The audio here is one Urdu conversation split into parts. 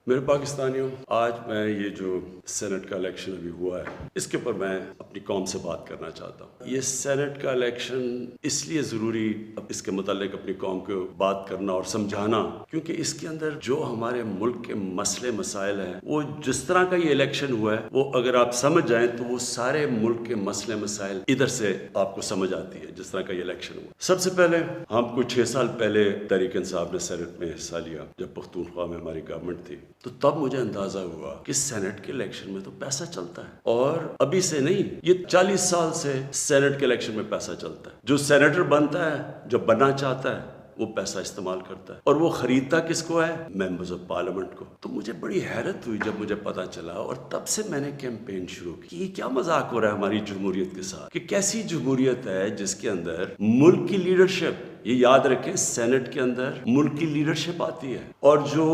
میرے پاکستانیوں، آج میں یہ جو سینٹ کا الیکشن ابھی ہوا ہے اس کے اوپر میں اپنی قوم سے بات کرنا چاہتا ہوں۔ یہ سینٹ کا الیکشن اس لیے ضروری اس کے متعلق اپنی قوم کو بات کرنا اور سمجھانا کیونکہ اس کے اندر جو ہمارے ملک کے مسئلے مسائل ہیں وہ جس طرح کا یہ الیکشن ہوا ہے وہ اگر آپ سمجھ جائیں تو وہ سارے ملک کے مسئلے مسائل ادھر سے آپ کو سمجھ آتی ہے جس طرح کا یہ الیکشن ہوا۔ سب سے پہلے ہم کو 6 سال پہلے تحریک انصاف نے سینٹ میں حصہ لیا جب پختونخوا میں ہماری گورنمنٹ تھی، تو تب مجھے اندازہ ہوا کہ سینٹ کے الیکشن میں تو پیسہ چلتا ہے، اور ابھی سے نہیں، یہ 40 سال سے سینٹ کے الیکشن میں پیسہ چلتا ہے۔ جو سینیٹر بنتا ہے، جو بننا چاہتا ہے، وہ پیسہ استعمال کرتا ہے، اور وہ خریدتا کس کو ہے؟ ممبرز آف پارلیمنٹ کو۔ تو مجھے بڑی حیرت ہوئی جب مجھے پتا چلا، اور تب سے میں نے کیمپین شروع کی یہ کیا مذاق ہو رہا ہے ہماری جمہوریت کے ساتھ، کہ کیسی جمہوریت ہے جس کے اندر ملک کی لیڈرشپ، یہ یاد رکھیں سینٹ کے اندر ملک کی لیڈرشپ آتی ہے، اور جو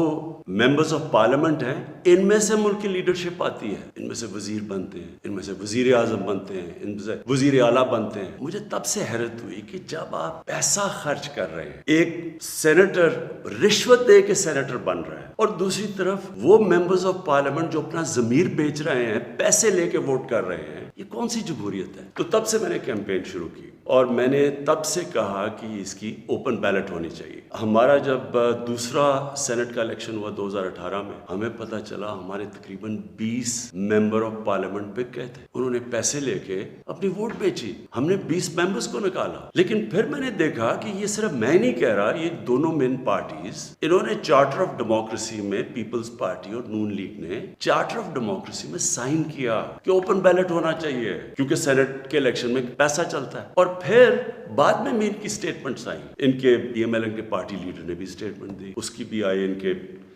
ممبرز آف پارلیمنٹ ہیں ان میں سے ملک کی لیڈرشپ آتی ہے، ان میں سے وزیر بنتے ہیں، ان میں سے وزیر اعظم بنتے ہیں، ان میں سے وزیر اعلیٰ بنتے ہیں۔ مجھے تب سے حیرت ہوئی کہ جب آپ پیسہ خرچ کر رہے ہیں، ایک سینیٹر رشوت دے کے سینیٹر بن رہا ہے، اور دوسری طرف وہ ممبرز آف پارلیمنٹ جو اپنا ضمیر بیچ رہے ہیں، پیسے لے کے ووٹ کر رہے ہیں، یہ کون سی جمہوریت ہے؟ تو تب سے میں نے کیمپین شروع کی، اور میں نے تب سے کہا کہ اس کی اوپن بیلٹ ہونی چاہیے۔ ہمارا جب دوسرا سینٹ کا الیکشن ہوا 2018 میں، ہمیں پتہ چلا ہمارے تقریباً 20 ممبر آف پارلیمنٹ بک گئے تھے، انہوں نے پیسے لے کے اپنی ووٹ بیچی، ہم نے 20 ممبرز کو نکالا۔ لیکن پھر میں نے دیکھا کہ یہ صرف میں نہیں کہہ رہا، یہ دونوں مین پارٹیز، انہوں نے چارٹر آف ڈیموکریسی میں، پیپلز پارٹی اور نون لیگ نے چارٹر آف ڈیموکریسی میں سائن کیا کہ اوپن بیلٹ ہونا چاہیے کیونکہ سینٹ کے الیکشن میں پیسہ چلتا ہے۔ اور پھر بعد میں ان کی سٹیٹمنٹس آئیں، ان کے ڈی ایم ایل این کے پارٹی لیڈر نے بھی سٹیٹمنٹ دی، اس کی بھی آئی، ان کے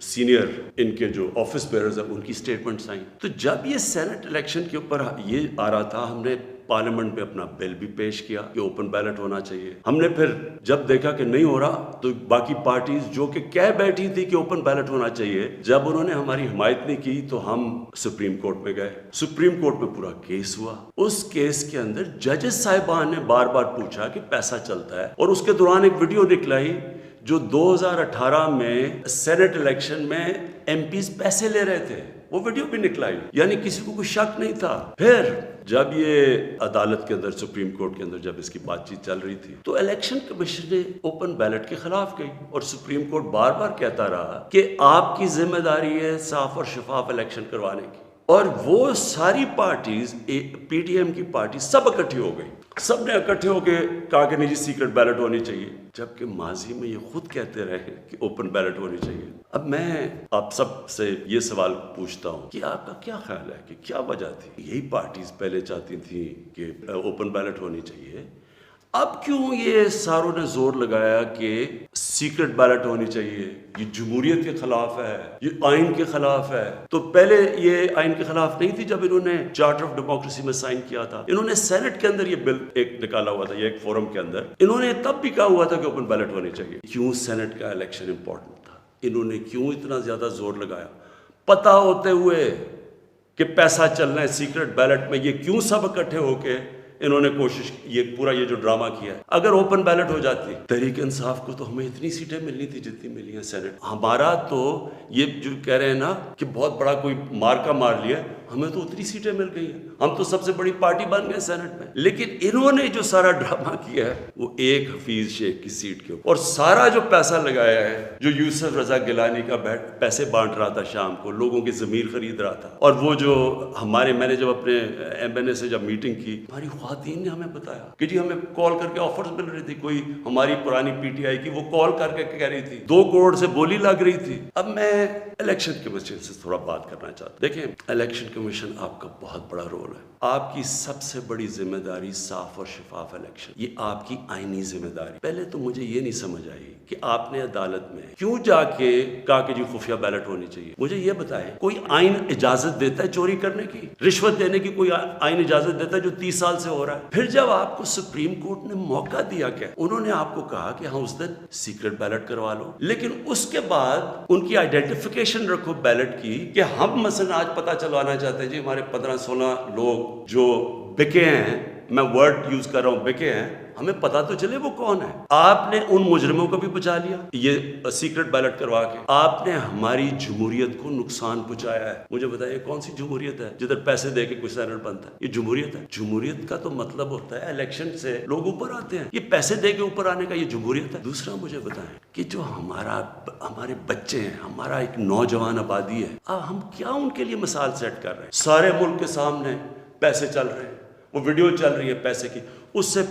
سینئر، ان کے جو آفس بیئرز ہیں ان کی سٹیٹمنٹس آئیں۔ تو جب یہ سینٹ الیکشن کے اوپر یہ آ رہا تھا، ہم نے پارلیمنٹ میں اپنا بل بھی پیش کیا کہ اوپن بیلٹ ہونا چاہیے۔ ہم نے پھر جب دیکھا کہ نہیں ہو رہا تو باقی پارٹیز جو کہ کہہ بیٹھی تھی کہ اوپن بیلٹ ہونا چاہیے، جب انہوں نے ہماری حمایت نہیں کی تو ہم سپریم کورٹ میں گئے۔ سپریم کورٹ میں پورا کیس ہوا، اس کیس کے اندر ججز صاحبان نے بار بار پوچھا کہ پیسہ چلتا ہے، اور اس کے دوران ایک ویڈیو نکلائی جو 2018 میں سینٹ الیکشن میں ایم پیز پیسے لے رہے تھے، وہ ویڈیو بھی نکلائی، یعنی کسی کو کوئی شک نہیں تھا۔ پھر جب یہ عدالت کے اندر، سپریم کورٹ کے اندر جب اس کی بات چیت چل رہی تھی تو الیکشن کمیشن نے اوپن بیلٹ کے خلاف گئی، اور سپریم کورٹ بار بار کہتا رہا کہ آپ کی ذمہ داری ہے صاف اور شفاف الیکشن کروانے کی، اور وہ ساری پارٹیز، پی ٹی ایم کی پارٹی سب اکٹھی ہو گئی، سب نے اکٹھے ہو کے کہا کہ نہیں جی سیکرٹ بیلٹ ہونی چاہیے، جبکہ ماضی میں یہ خود کہتے رہے کہ اوپن بیلٹ ہونی چاہیے۔ اب میں آپ سب سے یہ سوال پوچھتا ہوں کہ آپ کا کیا خیال ہے کہ کیا وجہ تھی؟ یہی پارٹیز پہلے چاہتی تھیں کہ اوپن بیلٹ ہونی چاہیے، اب کیوں یہ ساروں نے زور لگایا کہ سیکرٹ بیلٹ ہونی چاہیے؟ یہ جمہوریت کے خلاف ہے، یہ آئین کے خلاف ہے۔ تو پہلے یہ آئین کے خلاف نہیں تھی جب انہوں نے چارٹر آف ڈیموکریسی میں سائن کیا تھا، انہوں نے سینٹ کے اندر یہ بل ایک نکالا ہوا تھا، یہ ایک فورم کے اندر انہوں نے تب بھی کہا ہوا تھا کہ اوپن بیلٹ ہونی چاہیے۔ کیوں سینٹ کا الیکشن امپورٹنٹ تھا؟ انہوں نے کیوں اتنا زیادہ زور لگایا پتہ ہوتے ہوئے کہ پیسہ چلنا ہے سیکرٹ بیلٹ میں؟ یہ کیوں سب اکٹھے ہو کے انہوں نے کوشش، یہ پورا یہ جو ڈرامہ کیا ہے؟ اگر اوپن بیلٹ ہو جاتی تحریک انصاف کو تو ہمیں اتنی سیٹیں ملنی تھی جتنی ملی ہیں سینٹ۔ ہمارا تو یہ جو کہہ رہے ہیں نا کہ بہت بڑا کوئی مارکا مار لیا، ہمیں تو اتنی سیٹیں مل گئی ہیں، ہم تو سب سے بڑی پارٹی بن گئے سینٹ میں۔ لیکن انہوں نے جو سارا ڈرامہ کیا ہے وہ ایک حفیظ شیخ کی سیٹ کے اوپر، اور سارا جو پیسہ لگایا ہے، جو یوسف رضا گیلانی کا پیسے بانٹ رہا تھا شام کو، لوگوں کی ضمیر خرید رہا تھا، اور وہ جو ہمارے، میں نے جب اپنے ایم این اے سے جب میٹنگ کی، ہماری خواتین نے ہمیں بتایا کہ جی ہمیں کال کر کے آفرز مل رہی تھی، کوئی ہماری پرانی پی ٹی آئی کی وہ کال کر کے کہہ رہی تھی 2 کروڑ سے بولی لگ رہی تھی۔ اب میں الیکشن کمیشن سے تھوڑا بات کرنا چاہتا ہوں۔ دیکھیں، الیکشن کمیشن آپ کا بہت بڑا رول ہے، آپ کی سب سے بڑی ذمہ داری صاف اور شفاف الیکشن، یہ آپ کی آئینی ذمہ داری۔ پہلے تو مجھے یہ نہیں سمجھ آئی کہ آپ نے عدالت میں کیوں جا کے کہا کہ جی خفیہ بیلٹ ہونی چاہیے؟ مجھے یہ بتائیں، کوئی آئین اجازت دیتا ہے چوری کرنے کی، رشوت دینے کی؟ کوئی آئین اجازت دیتا ہے جو 30 سال سے ہو رہا ہے؟ پھر جب آپ کو سپریم کورٹ نے موقع دیا، کہ انہوں نے آپ کو کہا کہ ہاں اس دن سیکرٹ بیلٹ کروا لو، لیکن اس کے بعد ان کی آئیڈینٹیفیکیشن رکھو بیلٹ کی، کہ ہم مثلا آج پتہ چلوانا چاہتے ہیں جی ہمارے 15-16 لوگ جو بکے ہیں میں ورڈ یوز کر رہا ہوں بکے ہیں, ہمیں پتا تو چلے وہ کون ہے. آپ نے ان مجرموں کو بھی بچا لیا یہ سیکرٹ بیلٹ کروا کے, آپ نے ہماری جمہوریت کو نقصان پہنچایا ہے. مجھے بتائیے کون سی جمہوریت ہے جدھر پیسے دے کے کوئی سینٹ بنتا ہے؟ یہ جمہوریت ہے؟ جمہوریت کا تو مطلب ہوتا ہے الیکشن سے لوگ اوپر آتے ہیں, یہ پیسے دے کے اوپر آنے کا یہ جمہوریت ہے؟ دوسرا مجھے بتائیں کہ جو ہمارے بچے ہیں, ہمارا ایک نوجوان آبادی ہے, اب ہم کیا ان کے لیے مثال سیٹ کر رہے ہیں؟ سارے ملک کے سامنے پیسے چل رہے ہیں, وہ ویڈیو چل رہی ہے پیسے کی. اس سے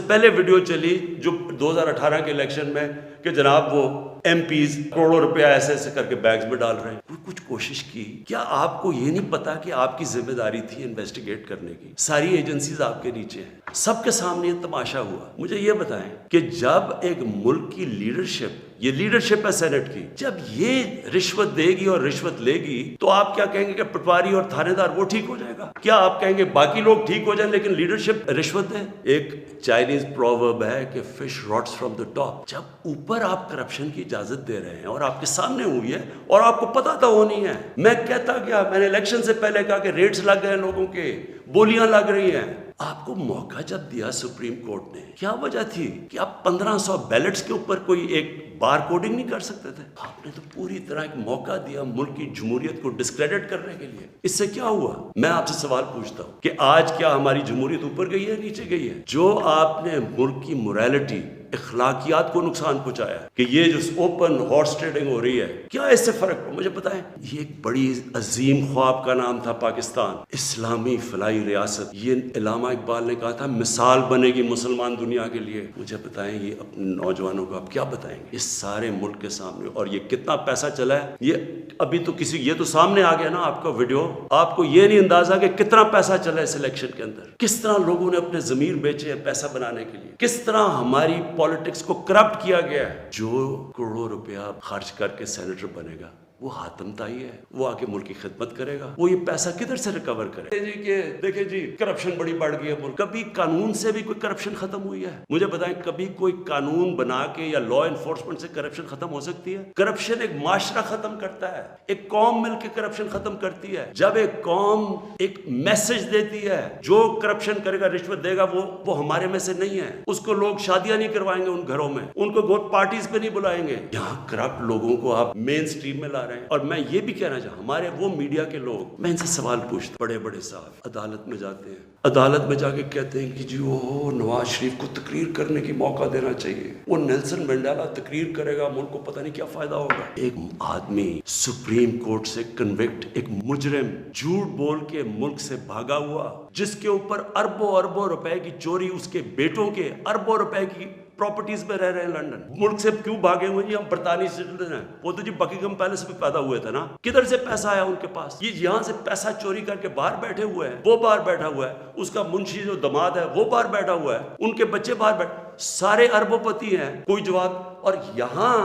پہلے ویڈیو چلی جو 2018 کے الیکشن میں کہ جناب وہ ایم پیز کروڑوں روپیہ ایسے کر کے بیگز میں ڈال رہے ہیں. کوئی کچھ کوشش کی کیا؟ آپ کو یہ نہیں پتا کہ آپ کی ذمہ داری تھی انویسٹیگیٹ کرنے کی؟ ساری ایجنسیز آپ کے نیچے ہیں, سب کے سامنے یہ تماشا ہوا. مجھے یہ بتائیں کہ جب ایک ملک کی لیڈرشپ, یہ لیڈرشپ ہے سینٹ کی, جب یہ رشوت دے گی اور رشوت لے گی تو آپ کیا کہیں گے کہ پٹواری اور تھانے دار وہ ٹھیک ہو جائے گا؟ کیا آپ کہیں گے باقی لوگ ٹھیک ہو جائیں لیکن لیڈرشپ رشوت دے؟ ایک چائنیز پروورب ہے کہ fish roots from the top. جب اوپر آپ کرپشن کی اجازت دے رہے ہیں اور آپ کے سامنے ہوئی ہے اور آپ کو پتا تھا وہ نہیں ہے, میں کہتا کیا, میں نے الیکشن سے پہلے کہا کہ ریٹس لگ گئے لوگوں کے, بولیاں لگ رہی ہیں. آپ کو موقع جب دیا سپریم کورٹ نے, کیا وجہ تھی کہ آپ 1500 بیلٹس کے اوپر کوئی ایک بار کوڈنگ نہیں کر سکتے تھے؟ آپ نے تو پوری طرح ایک موقع دیا ملک کی جمہوریت کو ڈسکریڈٹ کرنے کے لیے. اس سے کیا ہوا؟ میں آپ سے سوال پوچھتا ہوں کہ آج کیا ہماری جمہوریت اوپر گئی ہے نیچے گئی ہے؟ جو آپ نے ملک کی موریلٹی, اخلاقیات کو نقصان پہنچایا کہ یہ جو اوپن ہارس ٹریڈنگ ہو رہی ہے, کیا اس سے فرق ہو؟ مجھے بتائیں. یہ ایک بڑی عظیم خواب کا نام تھا پاکستان, اسلامی فلاحی ریاست. یہ علامہ اقبال نے کہا تھا مثال بنے گی مسلمان دنیا کے لیے. مجھے بتائیں یہ اپنے نوجوانوں کو آپ کیا بتائیں گے اس سارے ملک کے سامنے؟ اور یہ کتنا پیسہ چلا ہے, یہ ابھی تو یہ تو سامنے آ گیا نا آپ کا ویڈیو. آپ کو یہ نہیں اندازہ کہ کتنا پیسہ چلا ہے اس الیکشن کے اندر, کس طرح لوگوں نے اپنے ضمیر بیچے ہیں پیسہ بنانے کے لیے, کس طرح ہماری پالیٹکس کو کرپٹ کیا گیا ہے. جو کروڑوں روپیہ خرچ کر کے سینیٹر بنے گا وہ حاتم تائی ہے, وہ آ کے ملک کی خدمت کرے گا, وہ یہ پیسہ کدھر سے ریکور کرے جی کہ دیکھیں جی کرپشن بڑی بڑھ گئی ہے ملک. کبھی قانون سے بھی کوئی کرپشن ختم ہوئی ہے؟ مجھے بتائیں کبھی کوئی قانون بنا کے یا لا انفورسمنٹ سے کرپشن ختم ہو سکتی ہے؟ کرپشن ایک معاشرہ ختم کرتا ہے, ایک قوم مل کے کرپشن ختم کرتی ہے. جب ایک قوم ایک میسج دیتی ہے جو کرپشن کرے گا, رشوت دے گا, وہ ہمارے میں سے نہیں ہے, اس کو لوگ شادیاں نہیں کروائیں گے ان گھروں میں, ان کو ووٹ پارٹیز پہ نہیں بلائیں گے. یہاں کرپٹ لوگوں کو آپ مین سٹریم میں لا رہے ہیں. اور میں یہ بھی کہنا چاہوں ہمارے وہ میڈیا کے لوگ, میں ان سے سوال پوچھتا, بڑے بڑے صاحب عدالت میں جاتے ہیں, عدالت میں جا کے کہتے ہیں کہ جی وہ نواز شریف کو تقریر کرنے کی موقع دینا چاہیے, وہ نیلسن منڈیلا تقریر کرے گا, ملک کو پتہ نہیں کیا فائدہ ہوگا. ایک آدمی سپریم کورٹ سے کنوکٹ, ایک مجرم جھوٹ بول کے ملک سے بھاگا ہوا, جس کے اوپر اربوں اربوں روپے کی چوری, اس کے بیٹوں کے اربوں روپے کی پراپرٹیز میں رہ رہے ہیں لنڈن. ملک سے کیوں بھاگے ہوئے جی؟ ہم برطانوی سٹیزن ہیں. وہ تو جی بکنگھم پیلس میں پیدا ہوئے تھے نا, کدھر سے پیسہ آیا ان کے پاس؟ یہ یہاں سے پیسہ چوری کر کے باہر بیٹھے ہوئے ہیں, وہ باہر بیٹھا ہوا ہے, اس کا منشی جو دماد ہے وہ باہر بیٹھا ہوا ہے, ان کے بچے باہر بیٹھے, سارے اربوں پتی ہیں, کوئی جواب. اور یہاں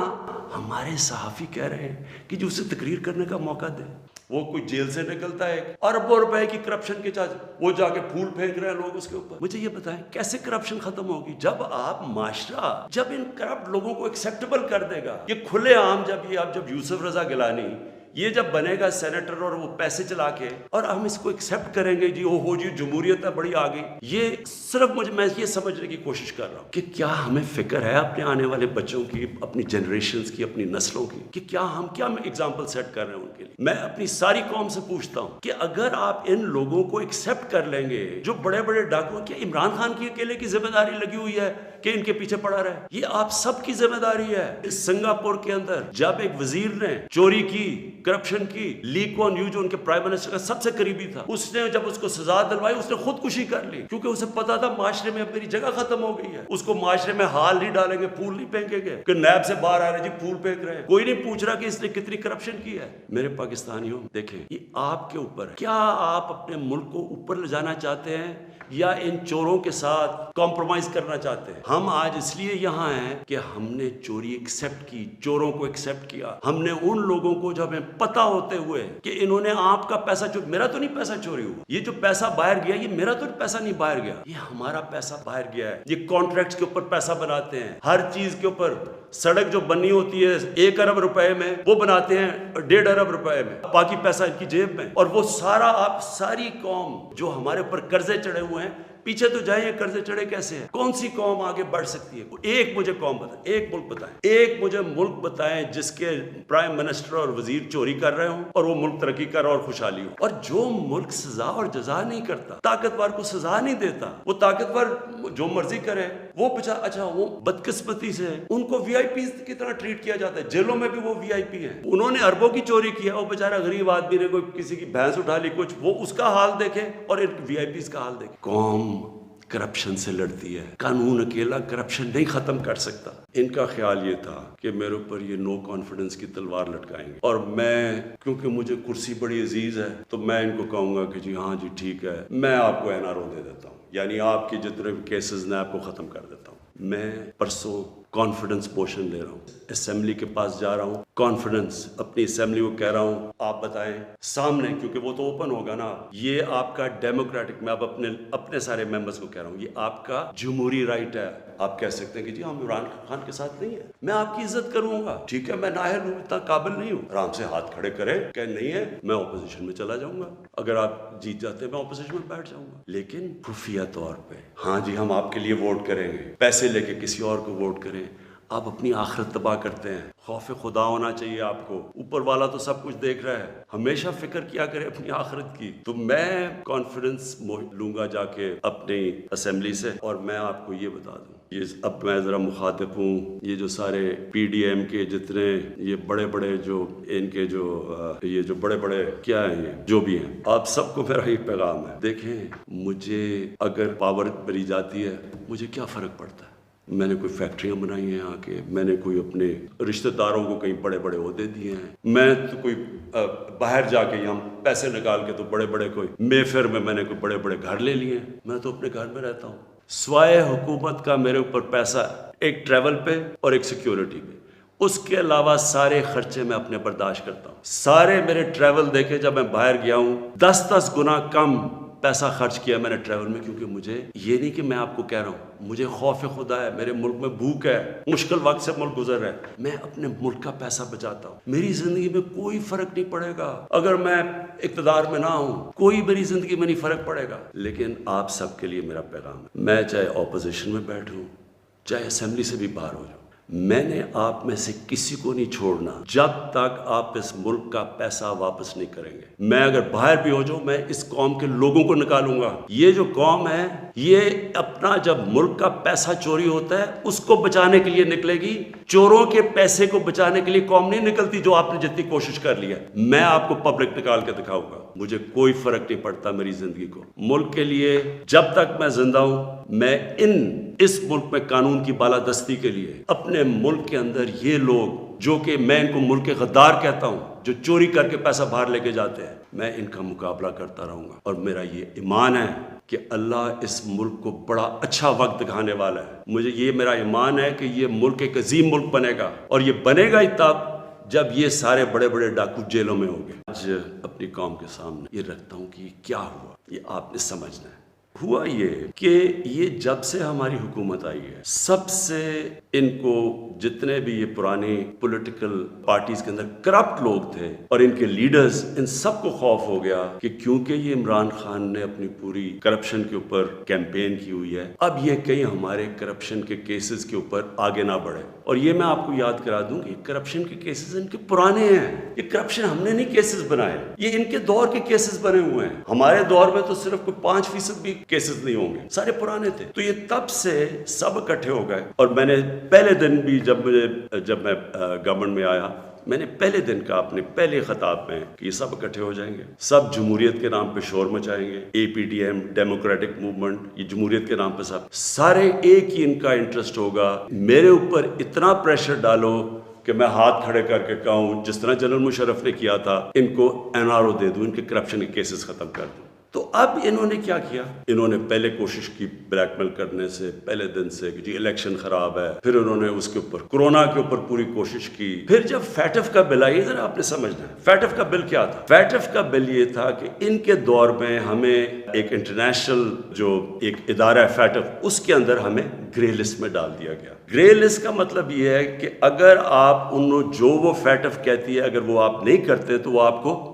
ہمارے صحافی کہہ رہے ہیں کہ جو اسے تقریر کرنے کا موقع دے. وہ کوئی جیل سے نکلتا ہے اربوں روپے کی کرپشن کے چارج, وہ جا کے پھول پھینک رہے ہیں لوگ اس کے اوپر. مجھے یہ بتائیں کیسے کرپشن ختم ہوگی؟ جب آپ معاشرہ جب ان کرپٹ لوگوں کو ایکسیپٹیبل کر دے گا, یہ کھلے عام, جب یوسف رضا گیلانی یہ جب بنے گا سینیٹر اور وہ پیسے چلا کے, اور ہم اس کو ایکسیپٹ کریں گے جی ہو جی جمہوریت ہے بڑی آ گئی. یہ صرف میں یہ سمجھنے کی کوشش کر رہا ہوں کہ کیا ہمیں فکر ہے اپنے آنے والے بچوں کی, اپنی جنریشنز کی, اپنی نسلوں کی, کہ کیا ایگزامپل سیٹ کر رہے ہیں ان کے لیے. میں اپنی ساری قوم سے پوچھتا ہوں کہ اگر آپ ان لوگوں کو ایکسیپٹ کر لیں گے جو بڑے بڑے ڈاکو, کیا عمران خان کی اکیلے کی ذمہ داری لگی ہوئی ہے کہ ان کے پیچھے پڑا رہے؟ یہ آپ سب کی ذمہ داری ہے. سنگاپور کے اندر جب ایک وزیر نے چوری کی, کرپشن کی, لی کوان یو جو ان کے پرائم منسٹر کا سب سے قریبی تھا, اس نے جب اس کو سزا دلوائی اس نے خودکشی کر لی, کیونکہ اسے پتا تھا معاشرے میں اب میری جگہ ختم ہو گئی ہے. اس کو معاشرے میں ہال نہیں ڈالیں گے, پھول نہیں پھینکیں گے کہ نیب سے باہر آ رہے جی پھول پھینک رہے ہیں, کوئی نہیں پوچھ رہا کہ اس نے کتنی کرپشن کی ہے. میرے پاکستانیوں دیکھیں یہ آپ کے اوپر ہے, کیا آپ اپنے ملک کو اوپر لے جانا چاہتے ہیں یا ان چوروں کے ساتھ کمپرومائز کرنا چاہتے ہیں؟ ہم آج اس لیے یہاں ہیں کہ ہم نے چوری ایکسیپٹ کی, چوروں کو ایکسیپٹ کیا. ہم نے ان لوگوں کو جو ہمیں پتا ہوتے ہوئے کہ انہوں نے آپ کا پیسہ میرا تو نہیں پیسہ چوری ہوا, یہ جو پیسہ باہر گیا یہ میرا تو پیسہ نہیں باہر گیا, یہ ہمارا پیسہ باہر گیا ہے. یہ کانٹریکٹس کے اوپر پیسہ بناتے ہیں, ہر چیز کے اوپر. سڑک جو بنی ہوتی ہے 1 ارب روپے میں, وہ بناتے ہیں 1.5 ارب روپے میں, باقی پیسہ ان کی جیب میں. اور وہ سارا آپ ساری قوم جو ہمارے اوپر قرضے چڑھے ہوئے ہیں, پیچھے تو جائیں, قرضے چڑھے کیسے ہیں؟ کون سی قوم آگے بڑھ سکتی ہے؟ ایک مجھے قوم بتائیں, ایک ملک بتائیں, ایک مجھے ملک بتائیں جس کے پرائم منسٹر اور وزیر چوری کر رہے ہوں اور وہ ملک ترقی کر رہا اور خوشحالی ہو. اور جو ملک سزا اور جزا نہیں کرتا, طاقتور کو سزا نہیں دیتا, وہ طاقتور جو مرضی کرے, وہ اچھا وہ بدقسمتی سے ان کو وی آئی پیز کی طرح ٹریٹ کیا جاتا ہے. جیلوں میں بھی وہ وی آئی پی ہیں, انہوں نے اربوں کی چوری کیا, وہ بیچارہ غریب آدمی نے کوئی کسی کی بھینس اٹھا لی کچھ, وہ اس کا حال دیکھے اور ان وی آئی پیز کا حال دیکھے. قوم کرپشن سے لڑتی ہے, قانون اکیلا کرپشن نہیں ختم کر سکتا. ان کا خیال یہ تھا کہ میرے اوپر یہ نو کانفیڈنس کی تلوار لٹکائیں گے, اور میں کیونکہ مجھے کرسی بڑی عزیز ہے تو میں ان کو کہوں گا کہ جی ہاں جی ٹھیک ہے, میں آپ کو NRO دے دیتا ہوں, یعنی آپ کی جتنے کیسز نے آپ کو ختم کر دیتا ہوں. میں پرسوں کانفیڈنس پوشن لے رہا ہوں, اسمبلی کے پاس جا رہا ہوں, کانفیڈنس اپنی اسمبلی کو کہہ رہا ہوں آپ بتائیں سامنے, کیونکہ وہ تو اوپن ہوگا نا, یہ آپ کا ڈیموکریٹک, میں اب اپنے سارے ممبرز کو کہہ رہا ہوں, یہ آپ کا جمہوری رائٹ ہے. آپ کہہ سکتے ہیں کہ جی ہم عمران خان کے ساتھ نہیں ہیں, میں آپ کی عزت کروں گا, ٹھیک ہے, میں نااہل ہوں, اتنا قابل نہیں ہوں, آرام سے ہاتھ کھڑے کریں کہ نہیں ہے, میں اپوزیشن میں چلا جاؤں گا, اگر آپ جیت جاتے ہیں میں اپوزیشن میں بیٹھ جاؤں گا. لیکن خفیہ طور پہ ہاں جی ہم آپ کے لیے ووٹ کریں گے, پیسے لے کے کسی اور کو ووٹ کریں, آپ اپنی آخرت تباہ کرتے ہیں. خوف خدا ہونا چاہیے آپ کو, اوپر والا تو سب کچھ دیکھ رہا ہے, ہمیشہ فکر کیا کرے اپنی آخرت کی. تو میں کانفیڈنس لوں گا جا کے اپنی اسمبلی سے, اور میں آپ کو یہ بتا دوں, یہ اب میں ذرا مخاطب ہوں, یہ جو سارے پی ڈی ایم کے جتنے یہ بڑے بڑے جو ان کے جو یہ جو بڑے بڑے کیا ہیں, یہ جو بھی ہیں, آپ سب کو میرا یہ پیغام ہے, دیکھیں مجھے اگر پاور ملی جاتی ہے مجھے کیا فرق پڑتا ہے, میں نے کوئی فیکٹریاں بنائی ہیں آ کے, میں نے کوئی اپنے رشتہ داروں کو کہیں بڑے بڑے عہدے دیے ہیں, میں تو کوئی باہر جا کے یہاں پیسے نکال کے تو بڑے بڑے کوئی میفر میں نے کوئی بڑے بڑے گھر لے لیے ہیں, میں تو اپنے گھر میں رہتا ہوں. سوائے حکومت کا میرے اوپر پیسہ ایک ٹریول پہ اور ایک سیکیورٹی پہ, اس کے علاوہ سارے خرچے میں اپنے برداشت کرتا ہوں. سارے میرے ٹریول دیکھے, جب میں باہر گیا ہوں 10 گنا کم پیسہ خرچ کیا میں نے ٹریول میں, کیونکہ مجھے یہ نہیں کہ میں آپ کو کہہ رہا ہوں, مجھے خوف خدا ہے, میرے ملک میں بھوک ہے, مشکل وقت سے ملک گزر رہا ہے, میں اپنے ملک کا پیسہ بچاتا ہوں. میری زندگی میں کوئی فرق نہیں پڑے گا اگر میں اقتدار میں نہ ہوں, کوئی میری زندگی میں نہیں فرق پڑے گا. لیکن آپ سب کے لیے میرا پیغام ہے, میں چاہے اپوزیشن میں بیٹھوں چاہے اسمبلی سے بھی باہر ہو جاؤں, میں نے آپ میں سے کسی کو نہیں چھوڑنا جب تک آپ اس ملک کا پیسہ واپس نہیں کریں گے. میں اگر باہر بھی ہو جاؤں, میں اس قوم کے لوگوں کو نکالوں گا. یہ جو قوم ہے یہ اپنا جب ملک کا پیسہ چوری ہوتا ہے اس کو بچانے کے لیے نکلے گی, چوروں کے پیسے کو بچانے کے لیے قوم نہیں نکلتی جو آپ نے جتنی کوشش کر لی ہے. میں آپ کو پبلک نکال کے دکھاؤں گا, مجھے کوئی فرق نہیں پڑتا میری زندگی کو. ملک کے لیے جب تک میں زندہ ہوں, میں اس ملک میں قانون کی بالادستی کے لیے اپنے ملک کے اندر یہ لوگ جو کہ میں ان کو ملک کے غدار کہتا ہوں, جو چوری کر کے پیسہ باہر لے کے جاتے ہیں, میں ان کا مقابلہ کرتا رہوں گا. اور میرا یہ ایمان ہے کہ اللہ اس ملک کو بڑا اچھا وقت دکھانے والا ہے. مجھے یہ میرا ایمان ہے کہ یہ ملک ایک عظیم ملک بنے گا, اور یہ بنے گا ہی تب جب یہ سارے بڑے بڑے ڈاکو جیلوں میں ہوں گے. آج اپنی قوم کے سامنے یہ رکھتا ہوں کہ یہ کیا ہوا, یہ آپ نے سمجھنا ہے. ہوا یہ کہ یہ جب سے ہماری حکومت آئی ہے, سب سے ان کو جتنے بھی یہ پرانی پولیٹیکل پارٹیز کے اندر کرپٹ لوگ تھے اور ان کے لیڈرز, ان سب کو خوف ہو گیا کہ کیونکہ یہ عمران خان نے اپنی پوری کرپشن کے اوپر کیمپین کی ہوئی ہے, اب یہ کہیں ہمارے کرپشن کے کیسز کے اوپر آگے نہ بڑھے. اور یہ میں آپ کو یاد کرا دوں کہ کرپشن کے کیسز ان کے پرانے ہیں, یہ کرپشن ہم نے نہیں کیسز بنائے, یہ ان کے دور کے کیسز بنے ہوئے ہیں. ہمارے دور میں تو صرف کوئی 5% بھی کیسز نہیں ہوں گے, سارے پرانے تھے. تو یہ تب سے سب اکٹھے ہو گئے. اور میں نے پہلے دن بھی جب میں گورنمنٹ میں آیا, میں نے پہلے دن کہا اپنے پہلے خطاب میں کہ یہ سب اکٹھے ہو جائیں گے, سب جمہوریت کے نام پہ شور مچائیں گے. APDM ڈیموکریٹک موومنٹ, یہ جمہوریت کے نام پہ سارے ایک ہی ان کا انٹرسٹ ہوگا. میرے اوپر اتنا پریشر ڈالو کہ میں ہاتھ کھڑے کر کے کہوں جس طرح جنرل مشرف نے کیا تھا, ان کو NRO دے دوں, ان کے کرپشن کے کیسز ختم کر دوں. تو اب انہوں نے کیا کیا, انہوں نے پہلے کوشش کی بلیک میل کرنے سے پہلے دن سے کہ جی الیکشن خراب ہے, پھر انہوں نے اس کے اوپر کورونا کے اوپر پوری کوشش کی. پھر جب فیٹف کا بل آئی, ذرا آپ نے سمجھنا ہے فیٹف کا بل کیا تھا. فیٹف کا بل یہ تھا کہ ان کے دور میں ہمیں ایک انٹرنیشنل جو ایک ادارہ ہے فیٹف, اس کے اندر ہمیں گرے لسٹ میں ڈال دیا گیا. گرے لسٹ کا مطلب یہ ہے کہ اگر آپ جو وہ فیٹف کہتی ہے اگر وہ آپ نہیں کرتے تو وہ آپ کو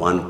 1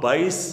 22